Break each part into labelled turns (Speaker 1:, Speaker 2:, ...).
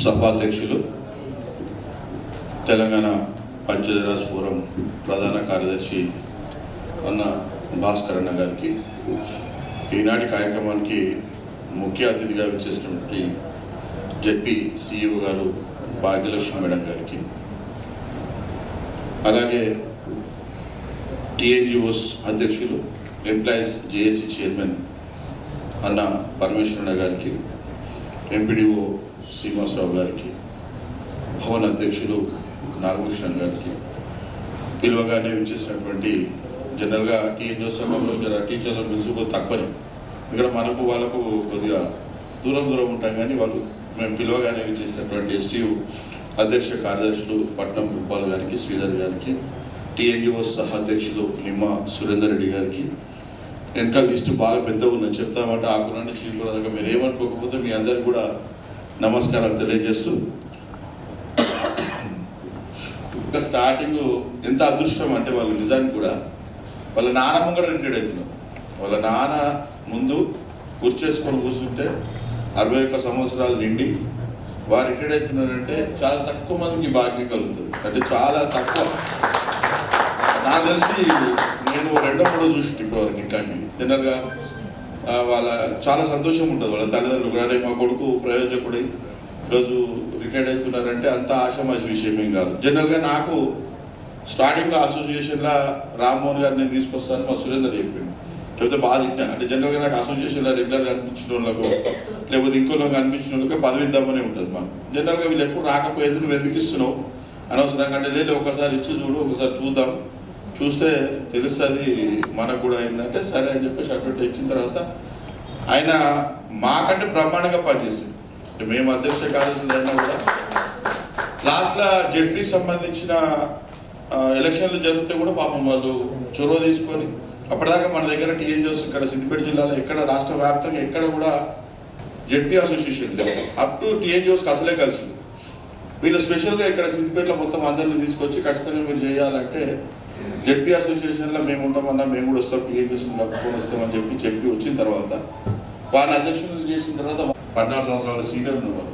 Speaker 1: సభాధ్యక్షులు, తెలంగాణ పంచాయతీరాజ్ ఫోరం ప్రధాన కార్యదర్శి అన్న భాస్కర్ అన్న గారికి, ఈనాటి కార్యక్రమానికి ముఖ్య అతిథిగా విచ్చేసినటువంటి జెడ్పీ సిఇఓ గారు భాగ్యలక్ష్మి మేడం గారికి, అలాగే టీఎన్జిఓస్ అధ్యక్షులు, ఎంప్లాయీస్ జేఏసీ చైర్మన్ అన్న పరమేశ్వరన్న గారికి, ఎంపీడీఓ శ్రీనివాసరావు గారికి, భవన్ అధ్యక్షులు నాగభూషణ్ గారికి, పిలువగానే విచ్చేసినటువంటి జనరల్గా టీఎన్జిఓ సంఘంలో టీచర్లను పిలుచుకో తక్కువనే, ఇక్కడ మనకు వాళ్ళకు కొద్దిగా దూరం ఉంటాం, కానీ వాళ్ళు మేము పిలువగానే విచ్చేసినటువంటి ఎస్టీయు అధ్యక్ష కార్యదర్శులు పట్నం గోపాల్ గారికి, శ్రీధర్ గారికి, టీఎన్జిఓస్ సహాధ్యక్షులు నిమ్మ సురేందర్ రెడ్డి గారికి, వెనక లిస్టు బాగా పెద్దగా ఉన్నది, చెప్తామంటే ఆకులని చీకున్నదాకా మీరు ఏమనుకోకపోతే మీ అందరికి కూడా నమస్కారాలు తెలియజేస్తూ, ఇంకా స్టార్టింగ్ ఎంత అదృష్టం అంటే వాళ్ళు నిజానికి కూడా వాళ్ళ నాన్న కూడా రిటైర్డ్ అవుతున్నారు. వాళ్ళ నాన్న ముందు కూర్చేసుకొని కూర్చుంటే 61 సంవత్సరాలు నిండి వారు రిటైర్డ్ అవుతున్నారంటే చాలా తక్కువ మందికి భాగ్యం కలుగుతుంది. అంటే చాలా తక్కువ. నాకు తెలిసి నేను 2-3 చూసి ఇప్పటివరకు ఇట్లాంటివి జనరల్గా వాళ్ళ చాలా సంతోషం ఉంటుంది. వాళ్ళ తల్లిదండ్రులు కానీ మా కొడుకు ప్రయోజకుడి ఈరోజు రిటైర్డ్ అవుతున్నారంటే అంత ఆశామాషి విషయం ఏం కాదు. జనరల్గా నాకు స్టార్టింగ్లో అసోసియేషన్లో రామ్మోహన్ గారిని నేను తీసుకొస్తాను మా సురేందర్ చెప్పిండు, చెప్తే బాగా తిన్నా. అంటే జనరల్గా నాకు అసోసియేషన్లో రెగ్యులర్గా అనిపించిన వాళ్ళకు లేకపోతే ఇంకోలో అనిపించిన వాళ్ళకి పదవి ఇద్దామనే ఉంటుంది మాకు. జనరల్గా వీళ్ళు ఎప్పుడు రాకపోయేది నువ్వు ఎందుకు ఇస్తున్నావు అనవసరంగా అంటే లేదు ఒకసారి ఇచ్చి చూడు, ఒకసారి చూద్దాం, చూస్తే తెలుస్తుంది మనకు కూడా అయిందంటే సరే అని చెప్పేసి అటువంటి ఇచ్చిన తర్వాత ఆయన మాకంటే బ్రహ్మాండంగా పనిచేస్తుంది. మేము అధ్యక్ష కార్యదర్శులు అయినా కూడా లాస్ట్లో జెడ్పీకి సంబంధించిన ఎలక్షన్లు జరిగితే కూడా పాపం వాళ్ళు చొరవ తీసుకొని అప్పటిదాకా మన దగ్గర టీఎన్జిఓస్ ఇక్కడ సిద్దిపేట జిల్లాలో ఎక్కడ రాష్ట్ర వ్యాప్తంగా ఎక్కడ కూడా జెడ్పీ అసోసియేషన్ లేవు. అప్ టు టీఎన్జిఓస్కి అసలే కలిసి వీళ్ళు స్పెషల్గా ఇక్కడ సిద్దిపేటలో మొత్తం అందరిని తీసుకొచ్చి ఖచ్చితంగా మీరు చేయాలంటే జెడ్పీ అసోసియేషన్లో మేము ఉంటామన్నా మేము కూడా వస్తాం, టీఎన్జిఓస్ కప్పుకొని వస్తామని చెప్పి వచ్చిన తర్వాత వారిని అధ్యక్షులు చేసిన తర్వాత 14 సంవత్సరాల సీనియర్ ఉన్నవారు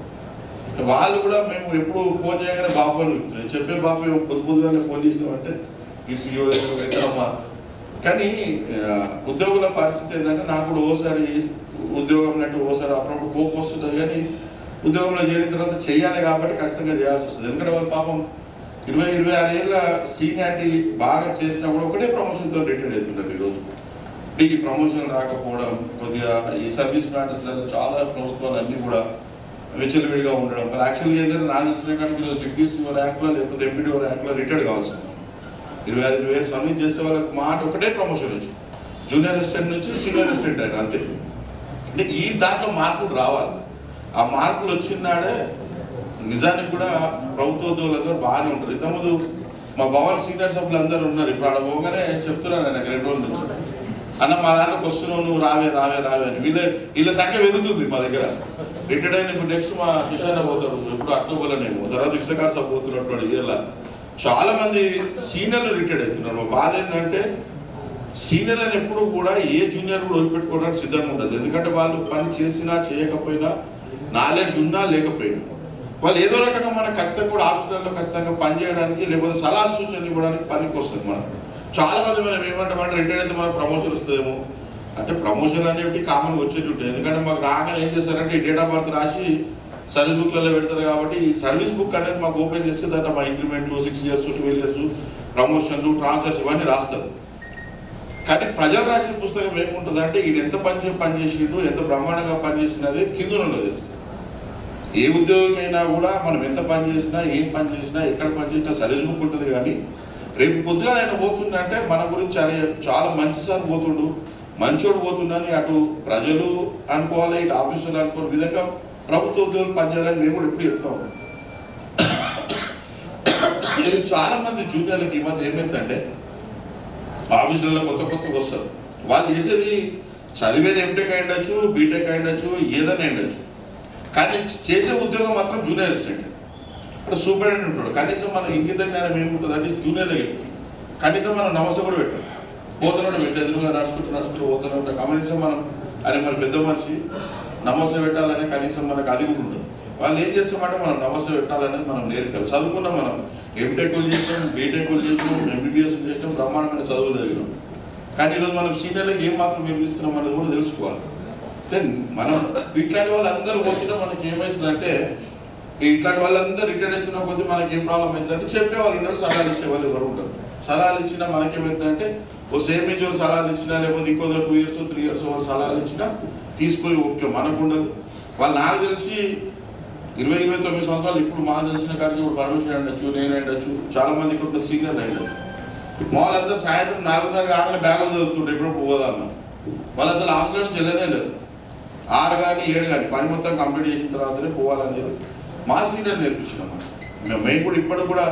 Speaker 1: వాళ్ళు కూడా మేము ఎప్పుడు ఫోన్ చేయగానే బాబు అని చెప్తున్నాం. చెప్పే బాబు పొద్దుగానే ఫోన్ చేసినామంటే ఈ సీఓ ఎక్కడమ్మా. కానీ ఉద్యోగుల పరిస్థితి ఏంటంటే నాకు కూడా ఓసారి ఉద్యోగం అంటే ఓసారి అప్పుడప్పుడు కోపం వస్తుంటుంది, కానీ ఉద్యోగంలో చేరిన తర్వాత చేయాలి కాబట్టి ఖచ్చితంగా చేయాల్సి వస్తుంది. ఎందుకంటే వాళ్ళు పాపం 20-26 ఏళ్ళ సీనియారిటీ బాగా చేసినా కూడా ఒకటే ప్రమోషన్తో రిటైర్డ్ అవుతున్నారు. ఈరోజు ఈ ప్రమోషన్ రాకపోవడం, కొద్దిగా ఈ సర్వీస్ మ్యాటర్స్లలో చాలా ప్రభుత్వాలు అన్నీ కూడా విచ్చలవిడిగా ఉండడం. యాక్చువల్గా ఏంటంటే నాకు తెలిసిన కాడికి ఈరోజు డిప్యూసీఓ ర్యాంక్లో లేకపోతే ఎంపీడీఓ ర్యాంక్లో రిటైర్డ్ కావాల్సి 26 వేలు సబ్మిట్ చేస్తే వాళ్ళకి మాట ఒకటే ప్రమోషన్ వచ్చి జూనియర్ అసిస్టెంట్ నుంచి సీనియర్ అసిస్టెంట్ అయినా అంతే. అంటే ఈ దాంట్లో మార్పులు రావాలి. ఆ మార్పులు వచ్చినాడే నిజానికి కూడా ప్రభుత్వ ఉద్యోగులందరూ బాగానే ఉంటారు. ఇంతకుముందు మా భవన్ సీనియర్ సభ్యులు అందరూ ఉన్నారు. ఇప్పుడు ఆడ పోగానే చెప్తున్నాను నాకు 2 రోజుల నుంచి, అన్న మా దాంట్లోకి వస్తున్నావు నువ్వు రావే అని. వీళ్ళ సంఖ్య పెరుగుతుంది మా దగ్గర. రిటైర్డ్ అయిన ఇప్పుడు నెక్స్ట్ మా శిశాన్న పోతాడు, ఇప్పుడు అక్టోబర్లోనేమో, తర్వాత ఇష్టకార్ సభ పోతున్నట్టు ఇయర్లా చాలా మంది సీనియర్లు రిటైర్డ్ అవుతున్నారు. మా బాధ ఏంటంటే సీనియర్లను ఎప్పుడు కూడా ఏ జూనియర్ కూడా వదిలిపెట్టుకోవడానికి సిద్ధంగా ఉంటుంది. ఎందుకంటే వాళ్ళు పని చేసినా చేయకపోయినా నాలెడ్జ్ ఉన్నా లేకపోయినా వాళ్ళు ఏదో రకంగా మనకు ఖచ్చితంగా కూడా ఆఫీసులలో ఖచ్చితంగా పని చేయడానికి లేకపోతే సలహాలు సూచనలు ఇవ్వడానికి పనికి వస్తుంది. మనం చాలా మంది మనం ఏమంటామంటే రిటైర్డ్ అయితే మనకు ప్రమోషన్ వస్తుందేమో అంటే ప్రమోషన్ అనేవి కామన్గా వచ్చేటి ఉంటాయి. ఎందుకంటే మాకు రాగానే ఏం చేస్తారంటే ఈ డేట్ ఆఫ్ బర్త్ రాసి సర్వీస్ బుక్లలో పెడతారు. కాబట్టి ఈ సర్వీస్ బుక్ అనేది మాకు ఓపెన్ చేస్తే దాంట్లో మా ఇంక్రిమెంట్లు 6 ఇయర్స్ 12 ఇయర్స్ ప్రమోషన్లు ట్రాన్స్ఫర్స్ ఇవన్నీ రాస్తారు. కానీ ప్రజలు రాసిన పుస్తకం ఏముంటుంది అంటే ఈయన ఎంత పనిచేసిండు ఎంత బ్రహ్మాండంగా పనిచేసినది కిందలో తెలుస్తుంది. ఏ ఉద్యోగికైనా కూడా మనం ఎంత పని చేసినా ఏం పని చేసినా ఎక్కడ పని చేసినా సర్వీస్ బుక్ ఉంటుంది. కానీ రేపు పొద్దుగా ఆయన పోతుందంటే మన గురించి చాలా మంచి సార్ పోతుండు, మంచోడు పోతుండని అటు ప్రజలు అనుకోవాలి, ఇటు ఆఫీసులు అనుకోని విధంగా ప్రభుత్వ ఉద్యోగులు పనిచేయాలని మేము కూడా ఎప్పుడు చెప్తాం. చాలా మంది జూనియర్లకి ఈ మధ్య ఏమైందంటే ఆఫీసులలో కొత్త వస్తారు. వాళ్ళు చేసేది చదివేది ఎంటెక్ అయ్యుండొచ్చు, బీటెక్ అయ్యుండొచ్చు, ఏదైనా అయ్యుండొచ్చు, కానీ చేసే ఉద్యోగం మాత్రం జూనియర్ అసిస్టెంట్. అక్కడ సూపరింటెండెంట్ ఉంటాడు. కనీసం మనం ఇంగిత జ్ఞానం ఏముంటుంది అంటే జూనియర్లో చెప్తాం. కనీసం మనం నమస్తే కూడా పెట్టాం, పోతున్నాడు ఎదురుగా రాసుకుంటూ పోతున్నాడు. కనీసం మనం అరే మన పెద్ద మనిషి నమస్తే పెట్టాలనే కనీసం మనకు అది కూడా ఉండదు. వాళ్ళు ఏం చేస్తామంటే మనం నమస్తే పెట్టాలనేది మనం నేర్పాలి. చదువుకున్నాం, మనం ఎంటెక్లు చేసినాం, బీటెక్లు చేసినాం, ఎంబీబీఎస్ చేసినాం, బ్రహ్మాండమైన చదువులు చదివినాం. కానీ ఈరోజు మనం సీనియర్లకు ఏం మాత్రం వినిపిస్తున్నాం అనేది కూడా తెలుసుకోవాలి. మనం ఇట్లాంటి వాళ్ళందరూ పోతుంటే మనకి ఏమవుతుందంటే, ఇట్లాంటి వాళ్ళందరూ రిటైర్డ్ అవుతున్న కొద్దీ మనకి ఏం ప్రాబ్లం అవుతుందంటే, చెప్పేవాళ్ళు ఉంటారు, సలహాలు ఇచ్చేవాళ్ళు ఎవరు ఉంటారు. సలహాలు ఇచ్చినా మనకేమవుతుందంటే, ఓ సేమ్ ఏజ్ సలహాలు ఇచ్చినా, లేకపోతే ఇంకో 2 years 3 years వాళ్ళు సలహాలు ఇచ్చినా తీసుకుని ఓకే మనకు ఉండదు. వాళ్ళు నాకు తెలిసి 20-29 సంవత్సరాలు ఇప్పుడు మాకు తెలిసిన కాడికి ఇప్పుడు పరమేశ్వర్ ఉండొచ్చు, నేను ఉండొచ్చు, చాలా మంది ఇక్కడ సీనియర్లు ఉండొచ్చు. వాళ్ళందరూ సాయంత్రం 4:30 కాగానే బ్యాగులు చదువుతుంటారు, ఎప్పుడు పోదామా. వాళ్ళు అసలు ఆంధ్రలో చెల్లనే లేదు. 6 కానీ 7 కానీ పని మొత్తం కంప్లీట్ చేసిన తర్వాతనే పోవాలనేది మా సీనియర్ నేర్పించినాం. మేము కూడా ఇప్పుడు కూడా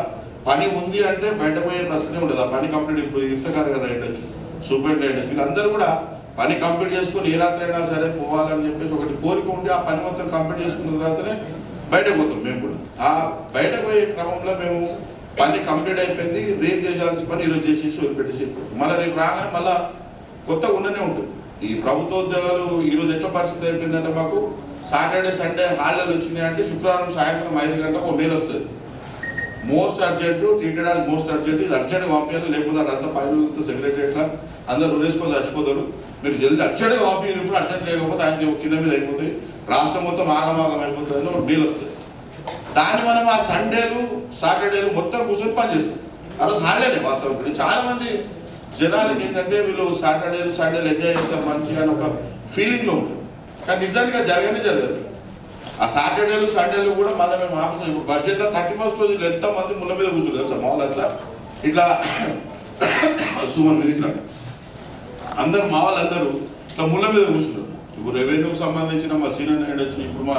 Speaker 1: పని ఉంది అంటే బయట పోయే ప్రశ్నే ఉండదు. ఆ పని కంప్లీట్ ఇప్పుడు ఇఫ్తఖార్ గారు ఉండొచ్చు, సూపరింటెండెంట్ వీళ్ళందరూ కూడా పని కంప్లీట్ చేసుకుని ఏ రాత్రి అయినా సరే పోవాలని చెప్పేసి ఒకటి కోరిక ఉండి ఆ పని మొత్తం కంప్లీట్ చేసుకున్న తర్వాతనే బయటకు పోతాం. మేము కూడా ఆ బయటకు పోయే క్రమంలో మేము పని కంప్లీట్ అయిపోయింది, రేపు చేయాల్సిన పని ఈరోజు చేసేసి వదిలిపెట్టేసి మళ్ళీ రేపు రాగానే మళ్ళీ కొత్తగా ఉండనే ఉంటుంది. ఈ ప్రభుత్వ ఉద్యోగాలు ఈరోజు ఎట్లా పరిస్థితి అయిపోయిందంటే, మాకు సాటర్డే సండే హాలిడేలు వచ్చినాయంటే శుక్రవారం సాయంత్రం 5 గంటలకు మెయిల్ వస్తుంది. Most urgent, treated as most urgent, ఇది అర్జెంట్గా పంపించాలి, లేకపోతే అదంతా పైన సెక్రటరీట్లా అందరూ వేసుకొని చచ్చిపోతారు, మీరు జల్దీ అర్జెంట్గా పంపించారు. ఇప్పుడు అర్జెంట్ లేకపోతే ఆయన కింద మీద అయిపోతాయి, రాష్ట్రం మొత్తం ఆగమాగం అయిపోతుంది అని డీల్ వస్తుంది. దాన్ని మనం ఆ సండేలు సాటర్డేలు మొత్తం కూర్చొని పనిచేస్తాం. ఆ రోజు హాలిడేనే వాస్తవం. ఇప్పుడు చాలా మంది జనాలకి ఏంటంటే వీళ్ళు సాటర్డేలు సండేలు ఎంజాయ్ చేస్తారు మంచిగా అని ఒక ఫీలింగ్లో ఉంటుంది. కానీ నిజానికి జరగదు. ఆ సాటర్డేలు సండేలు కూడా మళ్ళీ మేము ఆఫీస్ బడ్జెట్లో 31st రోజులు ఎంతమంది ముళ్ళ మీద కూర్చోరు తెలుసా. మామూలు అంతా ఇట్లా సుమన్ మీద ఇక్కడ అందరు మా వాళ్ళందరూ ఇట్లా ముళ్ళ మీద కూర్చున్నారు. ఇప్పుడు రెవెన్యూకి సంబంధించిన మా సీనియర్ ఉండొచ్చు, ఇప్పుడు మా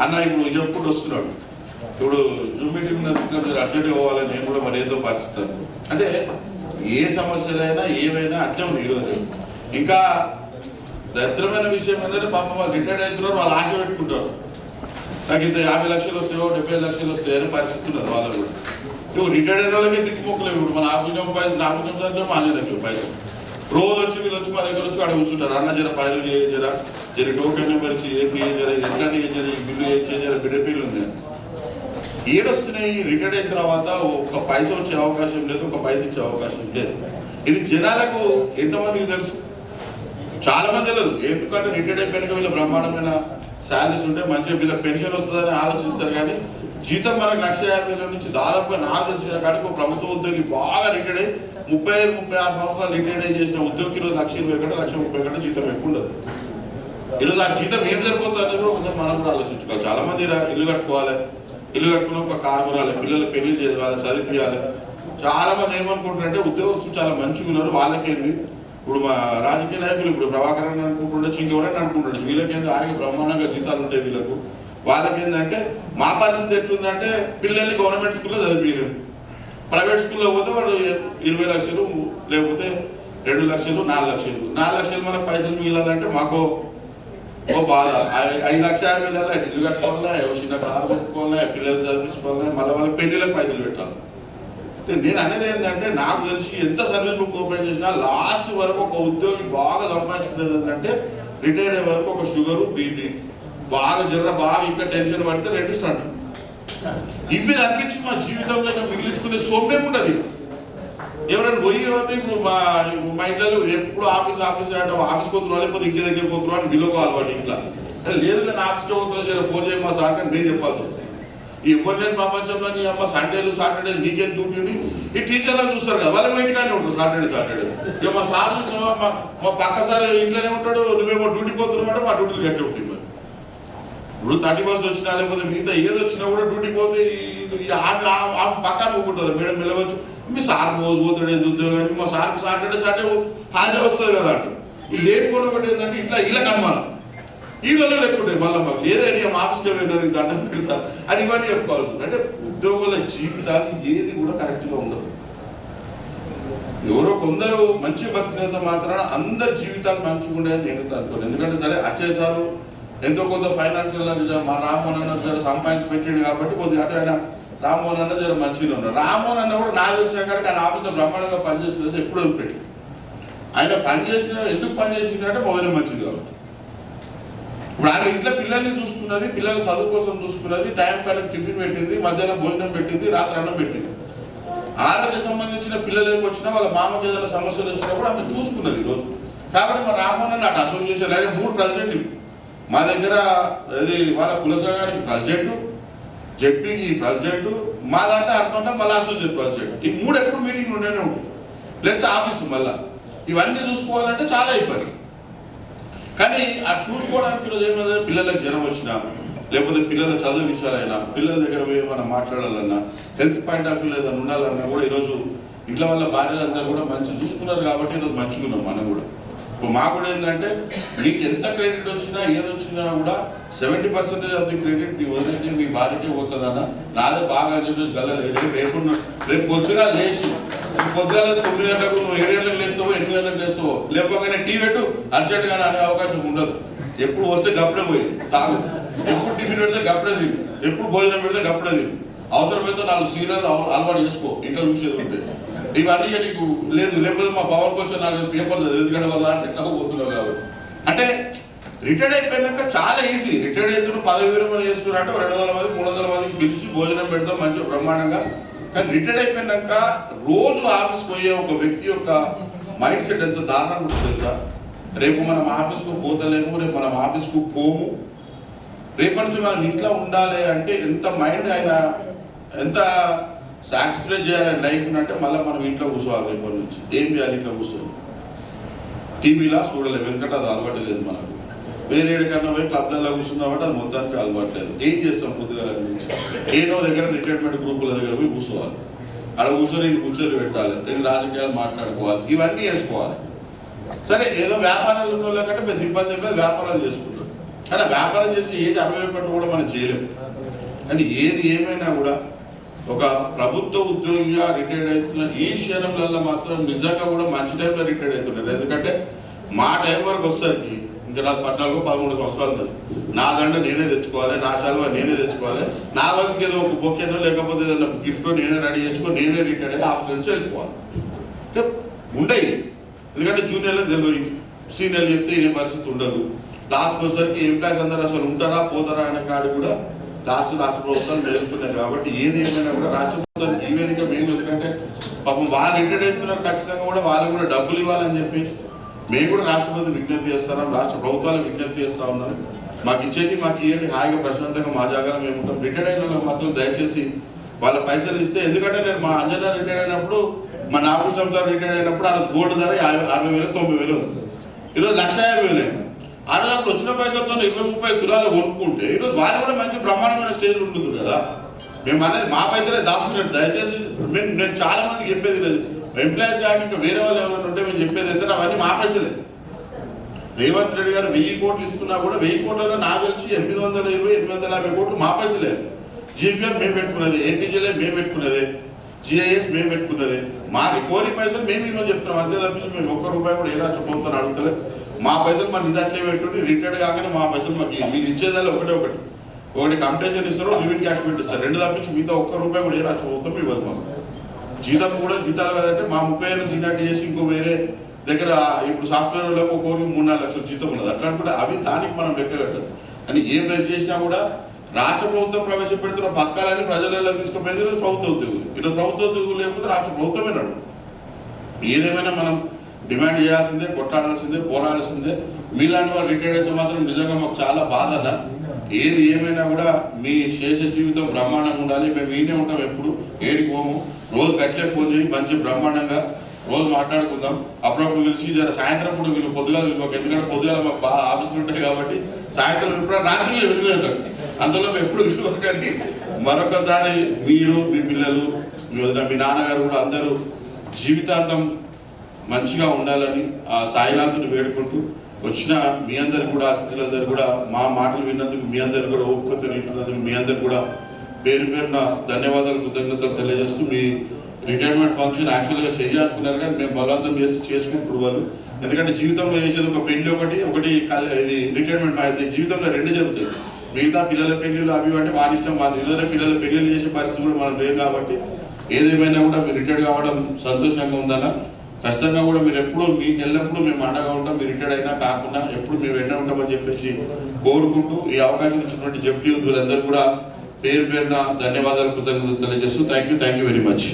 Speaker 1: అన్న ఇప్పుడు చెప్పుకుంటూ వస్తున్నాడు, ఇప్పుడు జూమ్ మీటింగ్ అర్జెంట్గా పోవాలని నేను కూడా మరి ఏదో పరిస్థితి. అంటే ఏ సమస్యలైనా ఏవైనా అర్థం ఈరోజు. ఇంకా దరిద్రమైన విషయం ఏంటంటే పాపం వాళ్ళు రిటైర్డ్ అవుతున్నారు, వాళ్ళు ఆశ పెట్టుకుంటారు, నాకు ఇంత 50 లక్షలు వస్తాయో 75 లక్షలు వస్తాయో అని పరిస్థితి ఉన్నారు వాళ్ళకు కూడా. ఇప్పుడు రిటైర్డ్ అయిన వాళ్ళకి దిక్కుమొక్కలేవు. ఇప్పుడు మన ఆఫీసం పైసలు నాకు సంవత్సరాలు మా అన్నయ్యకు పైసలు రోజు వచ్చి వీళ్ళు వచ్చి మా దగ్గర వచ్చి అక్కడ కూర్చుంటారు, అన్న జర పైలు జర టోకెన్ నెంబర్ ఇచ్చి ఏపీ జర ఇది ఎట్లా బిల్లు జర బిడ్డపీలు ఉంది. ఏడొస్తున్నాయి రిటైర్డ్ అయిన తర్వాత ఒక పైస వచ్చే అవకాశం లేదు, ఒక పైస ఇచ్చే అవకాశం లేదు. ఇది జనాలకు ఎంతమందికి తెలుసు? చాలా మంది తెలియదు. ఎందుకంటే రిటైర్డ్ అయిపోయినాక వీళ్ళ బ్రహ్మాండమైన శాలరీస్ ఉంటే మంచిగా వీళ్ళకి పెన్షన్ వస్తుందని ఆలోచిస్తారు. కానీ జీతం మనకు 1,50,000 నుంచి దాదాపుగా నాకు తెలిసిన కాడికి ఒక ప్రభుత్వ ఉద్యోగి బాగా రిటైర్డ్ అయ్యి 35-36 సంవత్సరాలు రిటైర్డ్ అయ్యి చేసిన ఉద్యోగికి ఈరోజు 1,20,000 కంటే 1,30,000 జీతం ఎక్కువ ఉండదు. ఈరోజు ఆ జీతం ఏం సరిపోతుంది అనేది కూడా ఒకసారి మనం కూడా ఆలోచించుకోవాలి. చాలా మంది ఇల్లు కట్టుకోవాలి, ఇల్లు కట్టుకుని ఒక కారు కొనాలి, పిల్లలు పెళ్లి చేయాలి, చదివించాలి. చాలా మంది ఏమనుకుంటారంటే ఉద్యోగస్తులు చాలా మంచిగా ఉన్నారు, వాళ్ళకేంది ఇప్పుడు మా రాజకీయ నాయకులు ఇప్పుడు ప్రభాకర్ అని అనుకుంటుండొచ్చు, ఇంకెవరైనా అనుకుంటుండొచ్చు, వీళ్ళకేంది ఆగి బ్రహ్మాండంగా జీతాలు ఉంటాయి వీళ్ళకు. వాళ్ళకేందంటే మా పరిస్థితి ఎట్లుందంటే పిల్లల్ని గవర్నమెంట్ స్కూల్లో చదివించలేము, ప్రైవేట్ స్కూల్లో పోతే వాడు 20 లక్షలు లేకపోతే 2 లక్షలు 4 లక్షలు 4 లక్షలు మనకు పైసలు మిగిలాలంటే మాకు ఓ బాధ. 5,50,000 ఇల్లు కట్టుకోవాలా, చిన్న కారు కొట్టుకోవాలా, పిల్లలు చదివించుకోవాలా, మళ్ళీ వాళ్ళకి పెళ్లిళ్ళకి పైసలు పెట్టాలి. నేను అనేది ఏంటంటే నాకు తెలిసి ఎంత సర్వీస్ బుక్ ఓపెన్ చేసినా లాస్ట్ వరకు ఒక ఉద్యోగి బాగా సంపాదించుకునేది ఏంటంటే రిటైర్ అయ్యే వరకు ఒక షుగరు బీపీ బాగా బాగా ఇంకా టెన్షన్ పడితే 2 స్టంట్ ఇవి తగ్గించి మా జీవితంలో మిగిలించుకునే సొమ్మేం ఉండదు. ఎవరైనా పోయి ఇప్పుడు మా ఇంట్లో ఎప్పుడు ఆఫీస్ అంటే ఆఫీస్కి పోతున్నావు లేకపోతే ఇంకే దగ్గర పోతున్నావు అని వీళ్ళకు అలవాటు. ఇంట్లో లేదు నేను ఆఫీస్కి పోతున్నా ఫోన్ చేయ మా సార్ కానీ నేను చెప్పాల్సి ఈ ఇవ్వలేని ప్రపంచంలో నీ అమ్మ సండేలు సాటర్డేలు నీకేం డ్యూటీ ఉంది. ఈ టీచర్లను చూస్తారు కదా, వాళ్ళ ఇంటికానే ఉంటారు సాటర్డే. ఇక మా సార్ మా పక్క సార్ ఇంట్లోనే ఉంటాడు, నువ్వేమో డ్యూటీకి పోతున్నావు, మా డ్యూటీలు గట్టి ఉంటుంది. మరి ఇప్పుడు 31st వచ్చినా లేకపోతే మిగతా ఏది వచ్చినా కూడా డ్యూటీకి పోతే పక్కన ఊకుంటుంది, మేడం వెళ్ళవచ్చు, మీ సార్ రోజు పోతాడు ఏది ఉద్యోగం, మా సార్కి సాటర్డే హాజరు వస్తుంది కదా అంట. ఈ లేట్ పోయిన ఒకటి ఏంటంటే ఇట్లా వీళ్ళకి అనుమానం, వీళ్ళలో లేకుంటాయి మళ్ళీ మాకు ఏదైనా మా ఆఫీస్కి వెళ్ళిన దండం పెడతారు అని ఇవన్నీ చెప్పుకోవాల్సి ఉంది. అంటే ఉద్యోగుల జీవితాలు ఏది కూడా కరెక్ట్గా ఉండదు. ఎవరో కొందరు మంచి బతికినంత మాత్రాన అందరి జీవితాలు మంచిగా ఉండేది నేను అనుకోను. ఎందుకంటే సరే అచ్చయ్య సారు ఎంతో కొంత ఫైనాన్షియల్ మా రామ్మోహన్ అన్న జర సంపాదించి పెట్టాడు కాబట్టి కొద్దిగా అటు ఆయన రామ్మోహన్ అన్న జర మంచిగా ఉన్నారు. రామ్మోహన్ అన్న కూడా నాకు తెలిసిన కాడికి ఆయన ఆఫీస్లో బ్రహ్మాండంగా పనిచేసినది ఎప్పుడు వదిలిపెట్టి ఆయన పనిచేసిన ఎందుకు పనిచేసిందంటే మొదలు మంచిది కాబట్టి. ఇప్పుడు ఆమె ఇంట్లో పిల్లల్ని చూసుకున్నది, పిల్లల చదువు కోసం చూసుకున్నది, టైం కనుక టిఫిన్ పెట్టింది, మధ్యాహ్నం భోజనం పెట్టింది, రాత్రి అన్నం పెట్టింది. ఆరోగ్య సంబంధించిన పిల్లలకి వచ్చినా వాళ్ళ మామకి ఏదైనా సమస్యలు వచ్చినా కూడా ఆమె చూసుకున్నది ఈరోజు. కాబట్టి మా రామోహన్ నాటి అసోసియేషన్ అయితే 3 ప్రెసిడెంట్లు మా దగ్గర. అది వాళ్ళ కుల సంఘానికి ప్రెసిడెంట్, జెడ్పీకి ప్రెసిడెంట్, మా దాంట్లో అనుకుంటా మళ్ళీ అసోసియేట్ ప్రెసిడెంట్. ఈ 3 ఎప్పుడు మీటింగ్ ఉండేనే ఉంటాయి. ప్లస్ ఆఫీసు మళ్ళీ ఇవన్నీ చూసుకోవాలంటే చాలా ఇబ్బంది. కానీ అది చూసుకోవడానికి ఈరోజు ఏమైనా పిల్లలకు జ్వరం వచ్చినా, లేకపోతే పిల్లల చదువు విషయాలైనా, పిల్లల దగ్గర పోయి మనం మాట్లాడాలన్నా, హెల్త్ పాయింట్ ఆఫ్ వ్యూ ఏదైనా ఉండాలన్నా కూడా ఈరోజు ఇంట్లో వాళ్ళ భార్యలందరూ కూడా మంచిగా చూసుకున్నారు. కాబట్టి ఈరోజు మంచిగున్నాం మనం కూడా. ఇప్పుడు మాకు కూడా ఏంటంటే మీకు ఎంత క్రెడిట్ వచ్చినా ఏది వచ్చినా కూడా 70% ఆఫ్ ది క్రెడిట్ మీ వదిలికి మీ భార్యకే పోతుందన్న. నాదే బాగా అని చెప్పేసి గల్లలేదు. రేపు పొద్దుగా లేచి పొద్దుగాల 9 గంటలకు నువ్వు 7 గంటలకు లేస్తావో 8 గంటలకు లేస్తావో, లేకపోతే టీ పెట్టు అర్జెంట్గా అనే అవకాశం ఉండదు. ఎప్పుడు వస్తే గప్పుడే పోయి తాగు, ఎప్పుడు టిఫిన్ పెడితే గప్పుడే తిని, ఎప్పుడు భోజనం పెడితే గప్పుడే తిని. అవసరమైతే 4 సీరియల్ అలవాటు చేసుకో, ఇంట్లో చూసేది ఉంటే. ఇవన్నీ నీకు లేదు, లేకపోతే మా పవన్కి వచ్చి 4 పేపర్లు ఎందుకంటే వాళ్ళ ఎట్లా పోతున్నావు కాబట్టి. అంటే రిటైర్డ్ అయిపోయినాక చాలా ఈజీ. రిటైర్డ్ అవుతున్న 10 విరమణ చేస్తున్నారు అంటే 200 మంది 300 మందికి పిలిచి భోజనం పెడతాం మంచిగా బ్రహ్మాండంగా. కానీ రిటైర్డ్ అయిపోయినాక రోజు ఆఫీస్కి పోయే ఒక వ్యక్తి యొక్క మైండ్ సెట్ ఎంత దారుణంగా ఉంటుంది తెలుసా? రేపు మనం ఆఫీస్కు పోతలేము, రేపు మనం ఆఫీస్కు పోము, రేపటి నుంచి మనం ఇంట్లో ఉండాలి అంటే ఎంత మైండ్ ఆయన ఎంత సాటిస్ఫై చేయాలి లైఫ్ అంటే మళ్ళీ మనం ఇంట్లో కూర్చోవాలి. రేపటి నుంచి ఏం చేయాలి? ఇంట్లో కూర్చోవాలి. టీవీలా చూడలేము, ఎందుకంటే అది అలవాటు లేదు మనకు. వేరే ఏడికన్నా పోయి క్లబ్లలో కూర్చుందామంటే అది మొత్తానికి అలవాటు లేదు. ఏం చేస్తాం? పొద్దుగాల నుంచి ఏనో దగ్గర రిటైర్మెంట్ గ్రూపుల దగ్గర పోయి కూర్చోవాలి. అక్కడ కూర్చొని నేను కూర్చొని పెట్టాలి, నేను రాజకీయాలు మాట్లాడుకోవాలి, ఇవన్నీ చేసుకోవాలి. సరే ఏదో వ్యాపారాలు ఉన్న వాళ్ళకంటే పెద్ద ఇబ్బంది లేదు, వ్యాపారాలు చేసుకుంటారు. కానీ వ్యాపారం చేసి ఏది అరవైపట్టు కూడా మనం చేయలేము. కానీ ఏది ఏమైనా కూడా ఒక ప్రభుత్వ ఉద్యోగిగా రిటైర్డ్ అవుతున్న ఈ క్షణంలలో మాత్రం నిజంగా కూడా మంచి టైంలో రిటైర్డ్ అవుతున్నారు. ఎందుకంటే మా టైం వరకు వచ్చేసరికి ఇంకా నాకు 14-13 సంవత్సరాలు ఉన్నది. నా దండ నేనే తెచ్చుకోవాలి, నా శాలువా నేనే తెచ్చుకోవాలి, నా వంతుకి ఏదో ఒక బొక్కేనో లేకపోతే ఏదైనా గిఫ్టో నేనే రెడీ చేసుకొని నేనే రిటైర్డ్ అయ్యి ఆఫీస్ నుంచి వెళ్ళిపోవాలి. అంటే ఉండయి. ఎందుకంటే జూనియర్లకు తెలియదు, సీనియర్లు చెప్తే ఏ పరిస్థితి ఉండదు. లాస్ట్కి వచ్చేసరికి ఎంప్లాయీస్ అందరూ అసలు ఉంటారా పోతారా అనే కాడు కూడా రాష్ట్ర ప్రభుత్వాలు మేలుతున్నాయి. కాబట్టి ఏది ఏమైనా కూడా రాష్ట్ర ప్రభుత్వానికి ఈ వేదిక మేము, ఎందుకంటే పాపం వాళ్ళు రిటైర్డ్ అవుతున్నారు, ఖచ్చితంగా కూడా వాళ్ళు కూడా డబ్బులు ఇవ్వాలని చెప్పేసి మేము కూడా రాష్ట్రపతి విజ్ఞప్తి చేస్తున్నాం, రాష్ట్ర ప్రభుత్వాలకు విజ్ఞప్తి చేస్తూ ఉన్నాం. మాకు ఇచ్చేది మాకు ఇవ్వండి, హాయిగా ప్రశాంతంగా మా జాగ్రత్త మేము ఉంటాం. రిటైర్డ్ అయిన వాళ్ళకి మాత్రం దయచేసి వాళ్ళ పైసలు ఇస్తే, ఎందుకంటే నేను మా అంజనా రిటైర్డ్ అయినప్పుడు, మా నాగకృష్ణ సార్ రిటైర్డ్ అయినప్పుడు ఆ రోజు గోల్డ్ ధర 60,000 90,000 ఉంది. ఈరోజు 1,50,000 అయింది. ఆ రోజు అప్పుడు వచ్చిన పైసలతో 20-30 తులాలు కొనుక్కుంటే ఈరోజు వాళ్ళు కూడా మంచి బ్రహ్మాండమైన స్టేజ్ ఉంటుంది కదా. మేము అనేది మా పైసలే దాచుకునేది. దయచేసి నేను చాలా మందికి చెప్పేది లేదు, ఎంప్లాయీస్ కానీ ఇంకా వేరే వాళ్ళు ఎవరైనా ఉంటే మేము చెప్పేది అయితే అవన్నీ మా పైసలే. రేవంత్ రెడ్డి గారు 1000 కోట్లు ఇస్తున్నా కూడా 1000 కోట్లలో నాకు తెలిసి 820-850 కోట్లు మా పైసలే. జీపీఎఫ్ మేము పెట్టుకున్నది, ఏపీజీలే మేము పెట్టుకున్నది, జిఐఎస్ మేము పెట్టుకున్నది. మా రికవరీ పైసలు మేము చెప్తున్నాం, అంతే తప్పించి మేము ₹1 కూడా ఏ రాష్ట్ర ప్రభుత్వాన్ని అడుగుతలేదు. మా పైసలు మన నిదట్లే పెట్టుకుంటే రిటైర్డ్ కాగానే మా పైసలు మాకు మీరు ఇచ్చేదాన్ని ఒకటి కంపిటీషన్ ఇస్తారు, లివింగ్ క్యాష్ పెట్టిస్తారు. 2 తప్పించి మిగతా ₹1 కూడా ఏ రాష్ట్ర ప్రభుత్వం ఇవ్వదు మాకు. జీతం కూడా జీతాలు కదంటే మా 30 ఏళ్ళ సీనియారిటీ చేసి ఇంకో వేరే దగ్గర ఇప్పుడు సాఫ్ట్వేర్ వాళ్ళకు ఒక్కొక్కరికి 3-4 లక్షల జీతం ఉన్నది. అట్లా కూడా అవి దానికి మనం లెక్క కట్టదు. అని ఏం రైతు చేసినా కూడా రాష్ట్ర ప్రభుత్వం ప్రవేశపెడుతున్న పథకాలన్నీ ప్రజలలో తీసుకుపోయేది ఈరోజు ప్రభుత్వ ఉద్యోగులు. ఈరోజు ప్రభుత్వ ఉద్యోగులు లేకపోతే రాష్ట్ర ప్రభుత్వమే నడు. ఏదేమైనా మనం డిమాండ్ చేయాల్సిందే, కొట్లాడాల్సిందే, పోరాడాల్సిందే. మీలాంటి వాళ్ళు రిటైర్డ్ అయితే మాత్రం నిజంగా మాకు చాలా బాధ అన్న. ఏది ఏమైనా కూడా మీ శేష జీవితం బ్రహ్మాండంగా ఉండాలి. మేము ఈయనే ఉంటాం, ఎప్పుడు ఏడికి పోము. రోజు గట్లే ఫోన్ చేసి మంచి బ్రహ్మాండంగా రోజు మాట్లాడుకుందాం. అప్పుడప్పుడు పిలిచి సాయంత్రం కూడా వీళ్ళు పొద్దుగాల వీళ్ళు, ఎందుకంటే పొద్దుగాల మాకు బాగా ఆఫీసులు ఉంటాయి కాబట్టి సాయంత్రం ఇప్పుడు రాత్రి 8 గంటలకు అందులో ఎప్పుడు విలువకండి. మరొకసారి మీరు, మీ పిల్లలు, మీ నాన్నగారు కూడా అందరూ జీవితాంతం మంచిగా ఉండాలని ఆ సాయినాథుని వేడుకుంటూ వచ్చిన మీ అందరు కూడా, అతిథులందరూ కూడా మా మాటలు విన్నందుకు మీ అందరు కూడా ఓపికతో వింటున్నందుకు మీ అందరు కూడా పేరు పేరున ధన్యవాదాలు, కృతజ్ఞతలు తెలియజేస్తూ, మీ రిటైర్మెంట్ ఫంక్షన్ యాక్చువల్గా చేయాలనుకున్నారు కానీ మేము బలవంతం చేసి చేసుకుంటారు వాళ్ళు. ఎందుకంటే జీవితంలో చేసేది ఒక పెళ్లి ఒకటి ఇది రిటైర్మెంట్. మా జీవితంలో 2 జరుగుతాయి. మిగతా పిల్లల పెళ్లిళ్ళు అవి అంటే వారి ఇష్టం, వాళ్ళ ఇద్దరు పిల్లల పెళ్లిళ్ళు చేసే పరిస్థితి కూడా మనం లేవు. కాబట్టి ఏదేమైనా కూడా మీరు రిటైర్డ్ కావడం సంతోషంగా ఉందన్న. ఖచ్చితంగా కూడా మీరు ఎప్పుడు మీకు ఎల్లప్పుడూ మేము అండగా ఉంటాం. మీరు రిటైర్డ్ అయినా కాకుండా ఎప్పుడు మేము వెంట ఉంటామని చెప్పేసి కోరుకుంటూ ఈ అవకాశం ఇచ్చినటువంటి జెడ్పీ యూత్ వీళ్ళందరూ కూడా పేరు పేరున ధన్యవాదాలు కృతజ్ఞతలు తెలియజేస్తూ థ్యాంక్ యూ వెరీ మచ్.